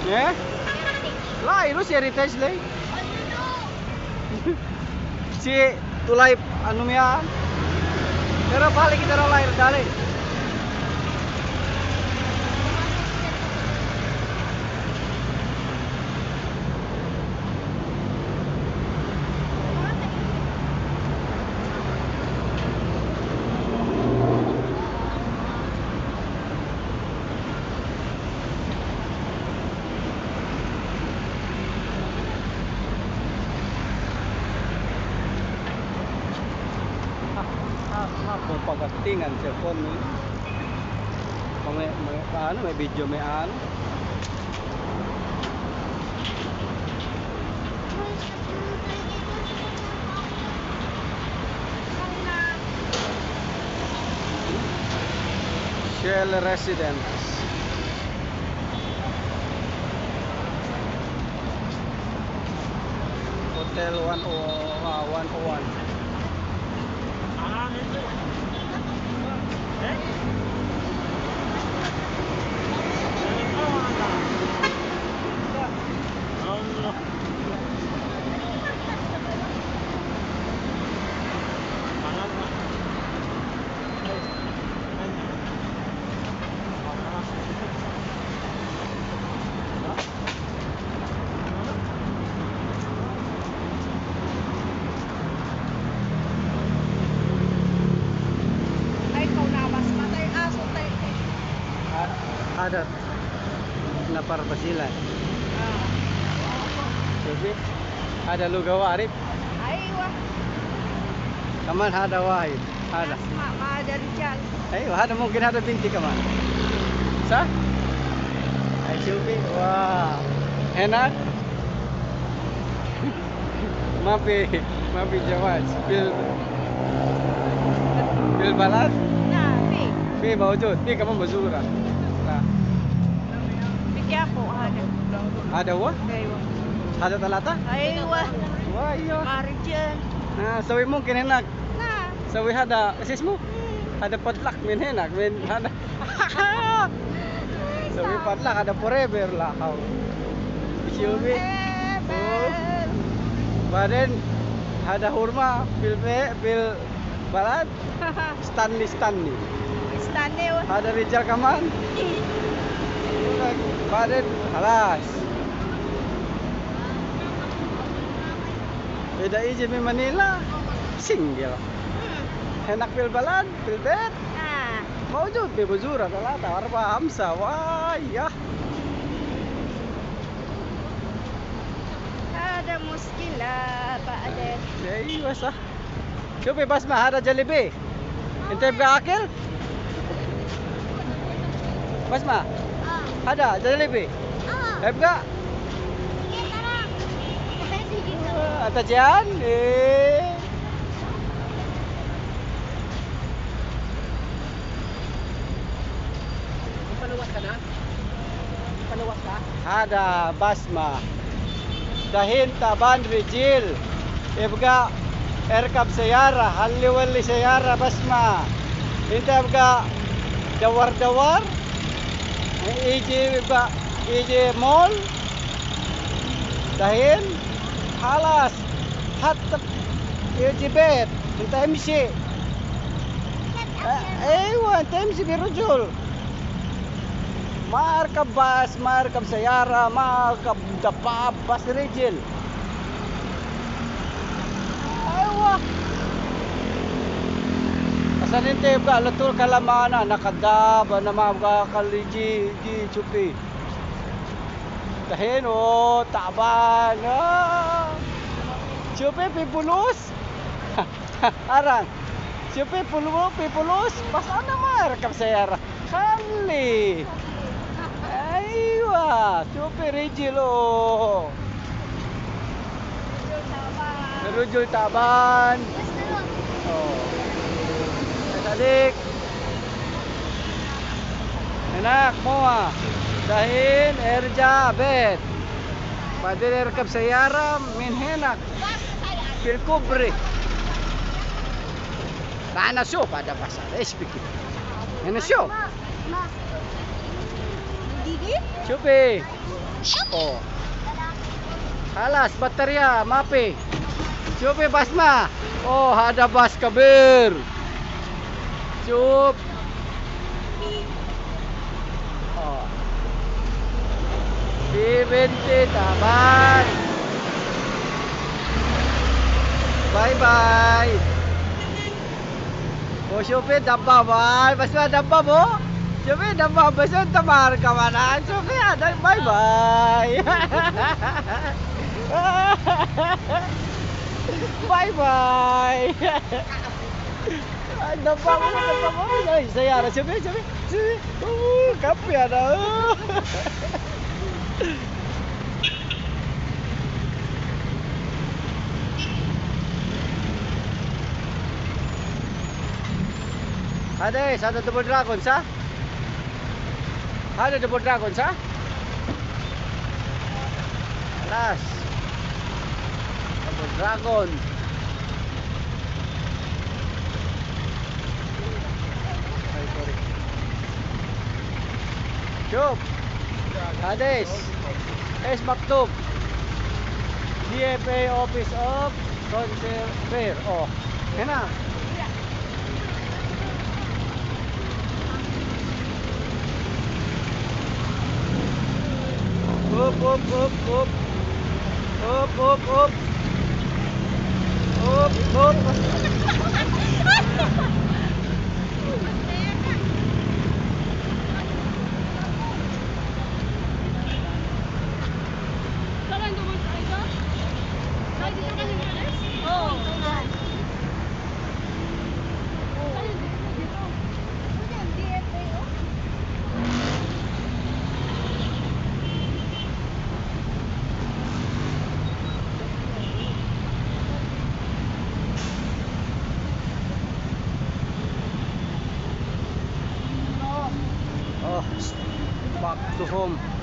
Eh? Lain lu si heritage lay. Si tulay anu mian. Pero balik kita orang lahir dali. Kung pagatingan cellphone mo may video may ano Shell Residence Hotel 101 ada napar basilan jadi ada luga warib Aywa. kaman ada wahid ada Ma ada Rijal. ayo ada mungkin ada binti kaman sah ay syupi wah enak mapi jawab bil balad Nah, fi mawjud fi kaman bazura nah Bigya po ada. ada wah Aywa. ada talata Aywa. wah iya Rijal. nah sawi mungkin enak Nah. sawi ada sismu ada padlak min enak min ada sawi padlak ada forever lah kau syubi badan ada hurma bil balad Stanley Istane wa. ada Rijal kaman badan halas beda izin di Manila singgil enak bil balad bil bet Nah. موجود ببذورة 3 4 5 واه Ada muskilah Pak Ades. ايوه صح شوفي بسمة هذا جلبي انت يبقى اكل بسمة هذا جلبي يبقى انت جان ايه Paluwas ka? هذا بسمة دهين تبان رجيل يبقى اركب سيارة هلي ولي سيارة بسمة انت يبقى دور يجي مول دهين خلاص حتى يجي بيت انت امشي ايوه انت امشي بالرجل ما اركب باص ما اركب سيارة ما اركب دباب بس رجل ايوه عشان انت يبقى على طول كلام انا نقداب انا ما ابغى اخلي جي شوفي دحين تعبان شوفي في فلوس اران شوفي في فلوس بس انا ما اركب سيارة خلي ايوه شوفي رجله الرجل تعبان adik enak semua dahin ارجع بيت بعدين اركب سيارة من هناك في الكوبري تعال نشوف هذا بس ايش بك هنا شوف شوفي Oh. Halas, baterya, mapi. Coba basma. Oh, ada bas kabir. Cup. Oh. Di taban. Bye bye. Oh, Shopee dabba bye. Basma dabba bo. Shopee dabba basma tamar kamana. Shopee ada bye bye. Bye bye. Ay, dabba mo. Ay, sayara. Shopee. Kape ada. Ada double dragon sa? Ada double dragon sa? Alas. Double dragon. Ay, sorry. Chup. Hades. Es Maktub. DFA Office of Conservator. Oh, yan na. Up. Oh, back to home.